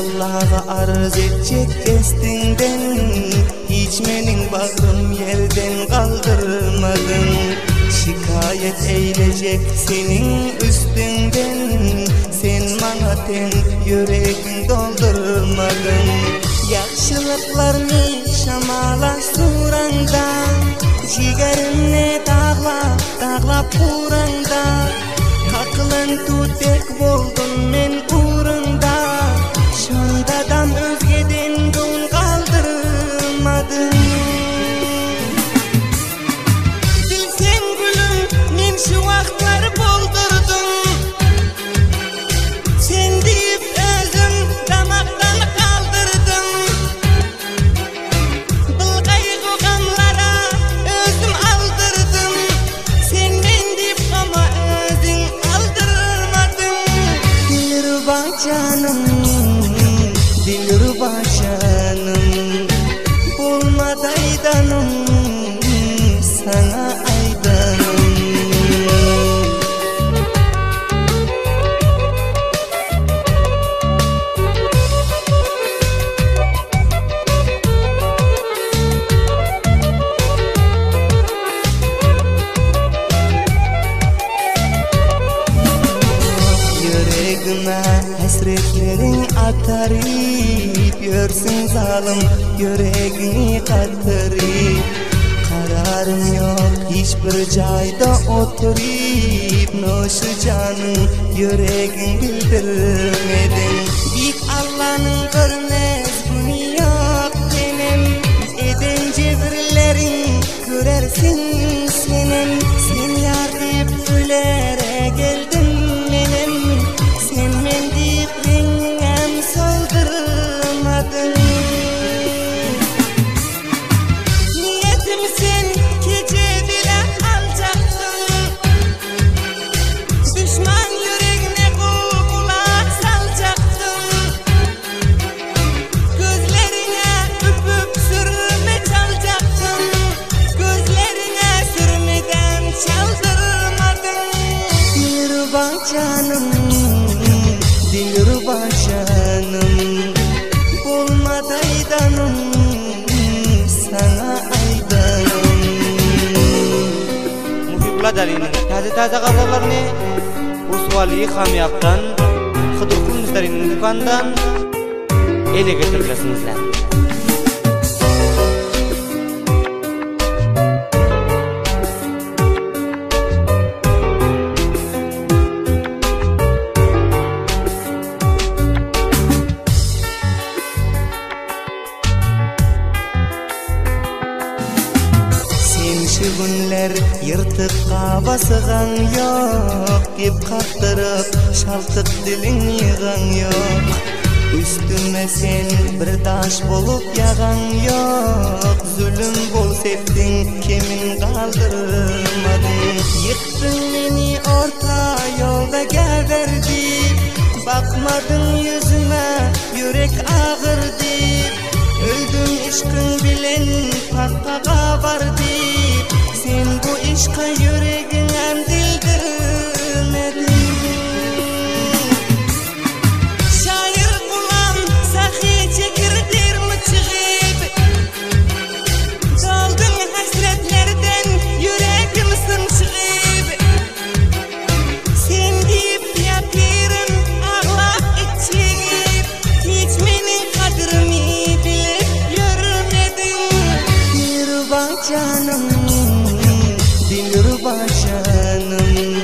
Allah'a arz edecek destinden, hiç menin bağrım yerden kaldırmadın. Şikayet eylecek senin üstünden, sen bana ten yüreğin doldurmadın. Yaxşılıklarını şamala suranda, jigerimne dağlap uranda. Kakılın tutek boldun men uğrunda, şondadan özgeden don kaldırmadın. Bilsen gülüm, men şu vaxtlar boldurdum. Sen deyip özüm damaktan kaldırdım. Bılgay kokamlara özüm aldırdım. Sen men deyip ama özün aldırmadın. Dilruba canım, dilruba canım, bulmadı aydanım, sana aydanım. Yüreğime hasretlerin atarıp, görsün zalim yüreğini katırıp. Kararım yok hiçbir cayda oturup, noşu canın yüreğin bildirmedin. Büyük Allah'ın görmez günü yok benim, eden cebirlerin görersin senin. Sen yar deyip ölere geldin benim, sen men deyip rengim soldurmadın. Niyetim sen gece bile alacaktın, düşman yüreğine kulak salacaktın. Gözlerine öpüp sürme çalacaktın, gözlerine sürmeden çaldırmadın. Dilruba canım, dilruba canım, bulmadı aydanım, sana aydanım. Muhibullah Dari'nin taze qazalarını Usvali Hamyap'tan, Hıdırkul Müstari'nin dükkandan ele getirilesinizler. Şu günler yırtıkka basıgan yok, gep kaptırıp şaltık dilin yığan yok. Üstüme sen bir taş bolup yağan yok, zulüm bol septin kemin kaldırmadın. Yıktın beni orta yolda geberdip, bakmadın yüzüme yürek ağırdı. Öldüm işkın bilen patlağa vardı, sen bu işka yüreğinden dildirmedin. Şair ulan sahi çekirdir mi çıgıp, doldun hasretlerden yüreğim sımşıgıp. Sen deyip yapirim ağlap içigip, hiç menin kadrimi bilip yürümedin. Dilruba canım, dilruba canım,